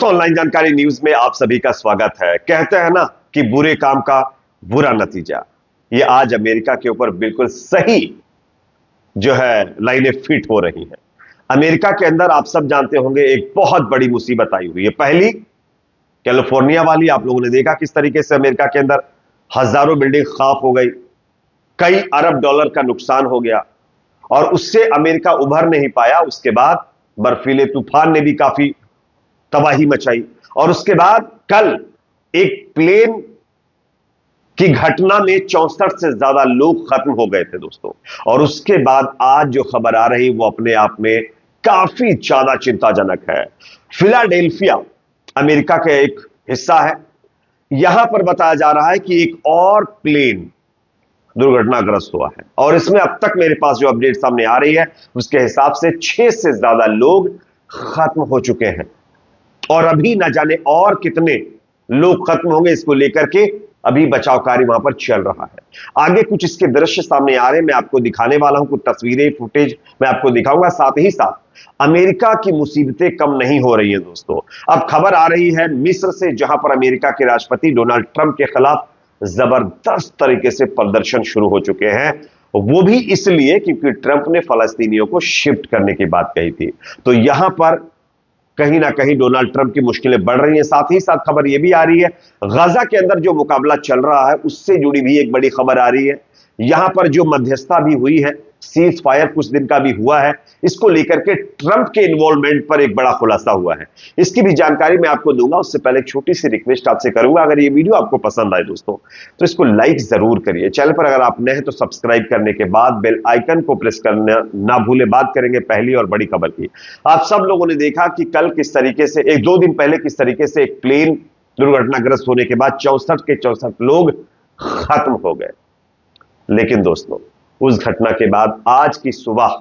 दोस्तों, ऑनलाइन जानकारी न्यूज में आप सभी का स्वागत है। कहते हैं ना कि बुरे काम का बुरा नतीजा, ये आज अमेरिका के ऊपर बिल्कुल सही जो है लाइनें फिट हो रही हैं। अमेरिका के अंदर आप सब जानते होंगे एक बहुत बड़ी मुसीबत आई हुई है। पहली कैलिफोर्निया वाली, आप लोगों ने देखा किस तरीके से अमेरिका के अंदर हजारों बिल्डिंग खाक हो गई, कई अरब डॉलर का नुकसान हो गया और उससे अमेरिका उभर नहीं पाया। उसके बाद बर्फीले तूफान ने भी काफी तबाही मचाई और उसके बाद कल एक प्लेन की घटना में 64 से ज्यादा लोग खत्म हो गए थे दोस्तों। और उसके बाद आज जो खबर आ रही वो अपने आप में काफी ज्यादा चिंताजनक है। फिलाडेल्फिया अमेरिका का एक हिस्सा है। यहां पर बताया जा रहा है कि एक और प्लेन दुर्घटनाग्रस्त हुआ है और इसमें अब तक मेरे पास जो अपडेट सामने आ रही है उसके हिसाब से 6 से ज्यादा लोग खत्म हो चुके हैं और अभी ना जाने और कितने लोग खत्म होंगे। इसको लेकर के अभी बचाव कार्य वहां पर चल रहा है। आगे कुछ इसके दृश्य सामने आ रहे हैं, मैं आपको दिखाने वाला हूं, कुछ तस्वीरें फुटेज मैं आपको दिखाऊंगा। साथ ही साथ अमेरिका की मुसीबतें कम नहीं हो रही हैं दोस्तों। अब खबर आ रही है मिस्र से, जहां पर अमेरिका के राष्ट्रपति डोनाल्ड ट्रंप के खिलाफ जबरदस्त तरीके से प्रदर्शन शुरू हो चुके हैं। वो भी इसलिए क्योंकि ट्रंप ने फलस्तीनियों को शिफ्ट करने की बात कही थी। तो यहां पर कहीं ना कहीं डोनाल्ड ट्रंप की मुश्किलें बढ़ रही हैं। साथ ही साथ खबर यह भी आ रही है गाजा के अंदर जो मुकाबला चल रहा है उससे जुड़ी भी एक बड़ी खबर आ रही है। यहां पर जो मध्यस्थता भी हुई है, सीज फायर कुछ दिन का भी हुआ है, इसको लेकर के ट्रंप के इन्वॉल्वमेंट पर एक बड़ा खुलासा हुआ है। इसकी भी जानकारी मैं आपको दूंगा। उससे पहले एक छोटी सी रिक्वेस्ट आपसे करूंगा, अगर ये वीडियो आपको पसंद आए दोस्तों तो इसको लाइक जरूर करिए। चैनल पर अगर आप नए हैं तो सब्सक्राइब करने के बाद बेल आइकन को प्रेस करना ना भूले। बात करेंगे पहली और बड़ी खबर की। आप सब लोगों ने देखा कि कल किस तरीके से, एक दो दिन पहले किस तरीके से एक प्लेन दुर्घटनाग्रस्त होने के बाद 64 के 64 लोग खत्म हो गए। लेकिन दोस्तों उस घटना के बाद आज की सुबह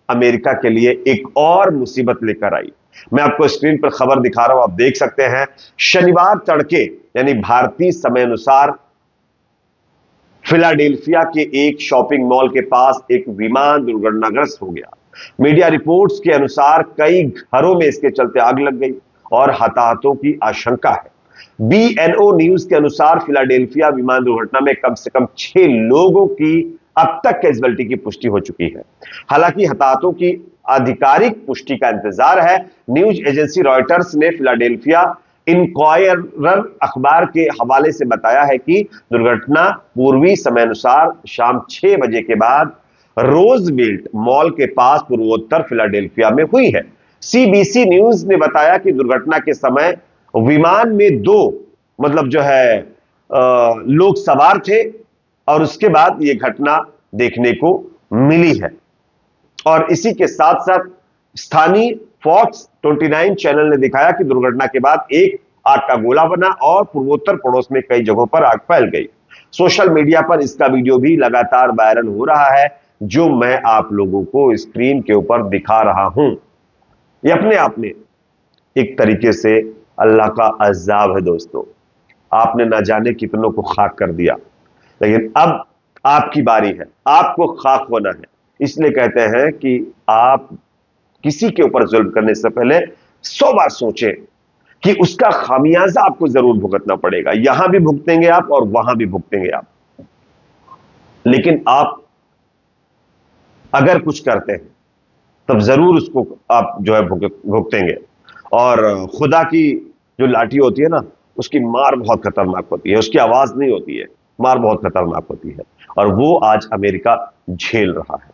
अमेरिका के लिए एक और मुसीबत लेकर आई। मैं आपको स्क्रीन पर खबर दिखा रहा हूं, आप देख सकते हैं। शनिवार तड़के यानी भारतीय समय अनुसार फिलाडेल्फिया के एक शॉपिंग मॉल के पास एक विमान दुर्घटनाग्रस्त हो गया। मीडिया रिपोर्ट्स के अनुसार कई घरों में इसके चलते आग लग गई और हताहतों की आशंका है। बीएनओ न्यूज के अनुसार फिलाडेल्फिया विमान दुर्घटना में कम से कम 6 लोगों की अब तक कैजुअल्टी की पुष्टि हो चुकी है। हालांकि हताहतों की आधिकारिक पुष्टि का इंतजार है। न्यूज एजेंसी रॉयटर्स ने फिलाडेल्फिया इंक्वायरर अखबार के हवाले से बताया है कि दुर्घटना पूर्वी समय अनुसार शाम 6 बजे के बाद रोजवेल्ट मॉल के पास पूर्वोत्तर फिलाडेल्फिया में हुई है। सीबीसी न्यूज ने बताया कि दुर्घटना के समय विमान में 2 जो है लोग सवार थे और उसके बाद यह घटना देखने को मिली है। और इसी के साथ साथ स्थानीय फॉक्स 29 चैनल ने दिखाया कि दुर्घटना के बाद एक आग का गोला बना और पूर्वोत्तर पड़ोस में कई जगहों पर आग फैल गई। सोशल मीडिया पर इसका वीडियो भी लगातार वायरल हो रहा है, जो मैं आप लोगों को स्क्रीन के ऊपर दिखा रहा हूं। यह अपने आप में एक तरीके से अल्लाह का अज़ाब है दोस्तों। आपने ना जाने कितनों को खाक कर दिया, लेकिन अब आपकी बारी है, आपको खाक होना है। इसलिए कहते हैं कि आप किसी के ऊपर जुल्म करने से पहले 100 बार सोचें कि उसका खामियाजा आपको जरूर भुगतना पड़ेगा। यहां भी भुगतेंगे आप और वहां भी भुगतेंगे आप, लेकिन आप अगर कुछ करते हैं तब जरूर उसको आप जो है भुगतेंगे। और खुदा की जो लाठी होती है ना, उसकी मार बहुत खतरनाक होती है, उसकी आवाज नहीं होती है, मार बहुत खतरनाक होती है। और वो आज अमेरिका झेल रहा है।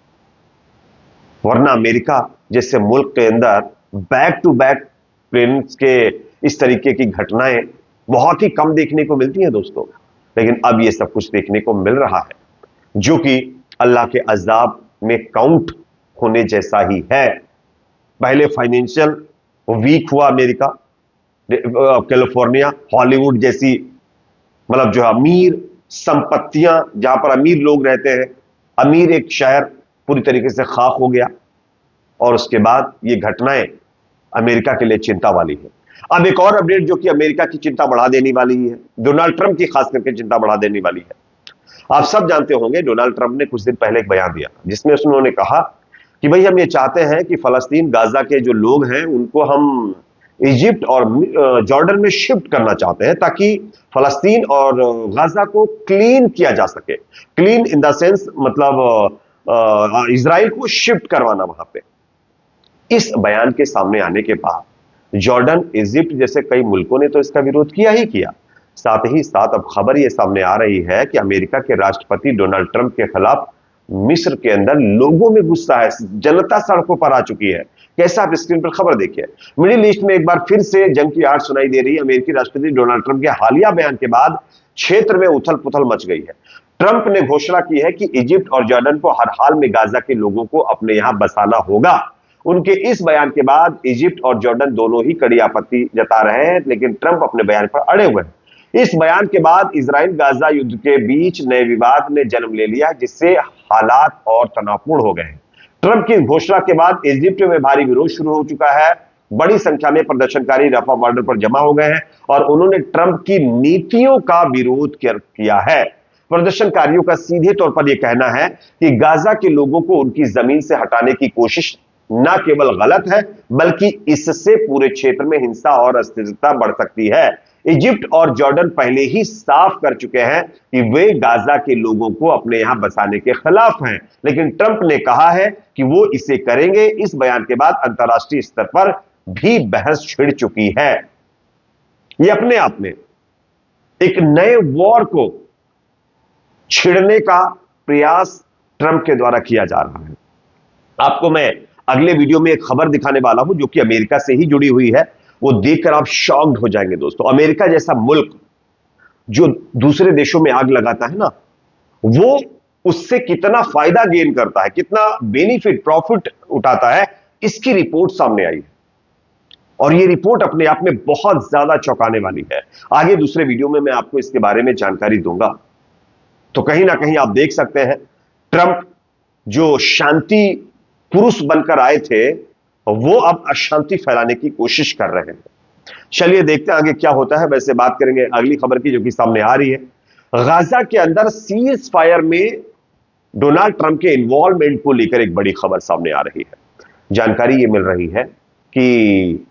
वरना अमेरिका जैसे मुल्क के अंदर बैक टू बैक प्लेन्स के इस तरीके की घटनाएं बहुत ही कम देखने को मिलती हैं दोस्तों। लेकिन अब ये सब कुछ देखने को मिल रहा है, जो कि अल्लाह के अजाब में काउंट होने जैसा ही है। पहले फाइनेंशियल वीक हुआ अमेरिका, कैलिफोर्निया, हॉलीवुड जैसी जो अमीर संपत्तियां, जहां पर अमीर लोग रहते हैं, अमीर एक शहर पूरी तरीके से खाक हो गया। और उसके बाद ये घटनाएं अमेरिका के लिए चिंता वाली है। अब एक और अपडेट जो कि अमेरिका की चिंता बढ़ा देने वाली है, डोनाल्ड ट्रंप की खास करके चिंता बढ़ा देने वाली है। आप सब जानते होंगे डोनाल्ड ट्रंप ने कुछ दिन पहले एक बयान दिया जिसमें उन्होंने कहा कि भाई हम ये चाहते हैं कि फलस्तीन गाजा के जो लोग हैं उनको हम इजिप्ट और जॉर्डन में शिफ्ट करना चाहते हैं ताकि फलस्तीन और गाजा को क्लीन किया जा सके। क्लीन इन द सेंस मतलब इजराइल को शिफ्ट करवाना वहां पे। इस बयान के सामने आने के बाद जॉर्डन, इजिप्ट जैसे कई मुल्कों ने तो इसका विरोध किया ही किया। साथ ही साथ अब खबर यह सामने आ रही है कि अमेरिका के राष्ट्रपति डोनाल्ड ट्रंप के खिलाफ मिस्र के अंदर लोगों में गुस्सा है, जनता सड़कों पर आ चुकी है। कैसा, आप स्क्रीन पर खबर देखिए। मिडिल ईस्ट में एक बार फिर से जंग की आड़ सुनाई दे रही है। अमेरिकी राष्ट्रपति डोनाल्ड ट्रंप के हालिया बयान के बाद क्षेत्र में उथल पुथल मच गई है। ट्रंप ने घोषणा की है कि इजिप्ट और जॉर्डन को हर हाल में गाजा के लोगों को अपने यहां बसाना होगा। उनके इस बयान के बाद इजिप्ट और जॉर्डन दोनों ही कड़ी आपत्ति जता रहे हैं, लेकिन ट्रंप अपने बयान पर अड़े हुए हैं। इस बयान के बाद इजराइल गाजा युद्ध के बीच नए विवाद ने जन्म ले लिया, जिससे हालात और तनावपूर्ण हो गए हैं। ट्रंप की घोषणा के बाद इजिप्ट में भारी विरोध शुरू हो चुका है। बड़ी संख्या में प्रदर्शनकारी रफा बॉर्डर पर जमा हो गए हैं और उन्होंने ट्रंप की नीतियों का विरोध किया है। प्रदर्शनकारियों का सीधे तौर पर यह कहना है कि गाजा के लोगों को उनकी जमीन से हटाने की कोशिश न केवल गलत है, बल्कि इससे पूरे क्षेत्र में हिंसा और अस्थिरता बढ़ सकती है। इजिप्ट और जॉर्डन पहले ही साफ कर चुके हैं कि वे गाजा के लोगों को अपने यहां बसाने के खिलाफ हैं, लेकिन ट्रंप ने कहा है कि वो इसे करेंगे। इस बयान के बाद अंतर्राष्ट्रीय स्तर पर भी बहस छिड़ चुकी है। ये अपने आप में एक नए वॉर को छिड़ने का प्रयास ट्रंप के द्वारा किया जा रहा है। आपको मैं अगले वीडियो में एक खबर दिखाने वाला हूं जो कि अमेरिका से ही जुड़ी हुई है। वो देखकर आप शॉक्ड हो जाएंगे दोस्तों। अमेरिका जैसा मुल्क जो दूसरे देशों में आग लगाता है ना, वो उससे कितना फायदा गेन करता है, कितना बेनिफिट, प्रॉफिट उठाता है, इसकी रिपोर्ट सामने आई है। और ये रिपोर्ट अपने आप में बहुत ज्यादा चौंकाने वाली है। आगे दूसरे वीडियो में मैं आपको इसके बारे में जानकारी दूंगा। तो कहीं ना कहीं आप देख सकते हैं, ट्रंप जो शांति पुरुष बनकर आए थे, वो अब अशांति फैलाने की कोशिश कर रहे हैं। चलिए देखते हैं आगे क्या होता है। वैसे बात करेंगे अगली खबर की जो कि सामने आ रही है। गाजा के अंदर सीज फायर में डोनाल्ड ट्रंप के इन्वॉल्वमेंट को लेकर एक बड़ी खबर सामने आ रही है। जानकारी यह मिल रही है कि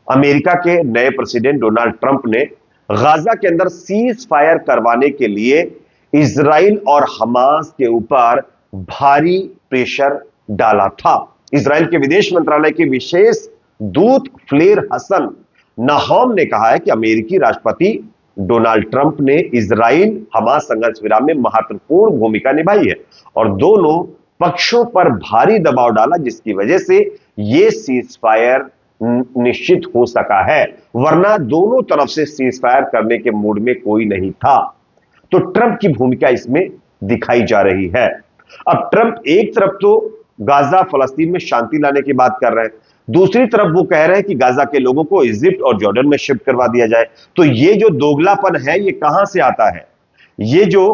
अमेरिका के नए प्रेसिडेंट डोनाल्ड ट्रंप ने गाजा के अंदर सीज फायर करवाने के लिए इजराइल और हमास के ऊपर भारी प्रेशर डाला था। इजराइल के विदेश मंत्रालय के विशेष दूत फ्लेर हसन नाहम ने कहा है कि अमेरिकी राष्ट्रपति डोनाल्ड ट्रंप ने इजराइल हमास संघर्ष विराम में महत्वपूर्ण भूमिका निभाई है और दोनों पक्षों पर भारी दबाव डाला, जिसकी वजह से यह सीज फायर निश्चित हो सका है, वरना दोनों तरफ से सीज फायर करने के मूड में कोई नहीं था। तो ट्रंप की भूमिका इसमें दिखाई जा रही है। अब ट्रंप एक तरफ तो गाजा फलस्तीन में शांति लाने की बात कर रहे हैं, दूसरी तरफ वो कह रहे हैं कि गाजा के लोगों को इजिप्ट और जॉर्डन में शिफ्ट करवा दिया जाए। तो ये जो दोगलापन है ये कहां से आता है? ये जो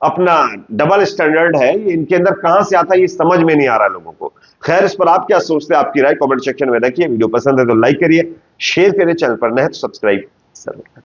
अपना डबल स्टैंडर्ड है ये इनके अंदर कहां से आता है, ये समझ में नहीं आ रहा लोगों को। खैर, इस पर आप क्या सोचते हैं? आपकी राय कमेंट सेक्शन में रखिए। वीडियो पसंद है तो लाइक करिए, शेयर करिए, चैनल पर नए तो सब्सक्राइब जरूर करें।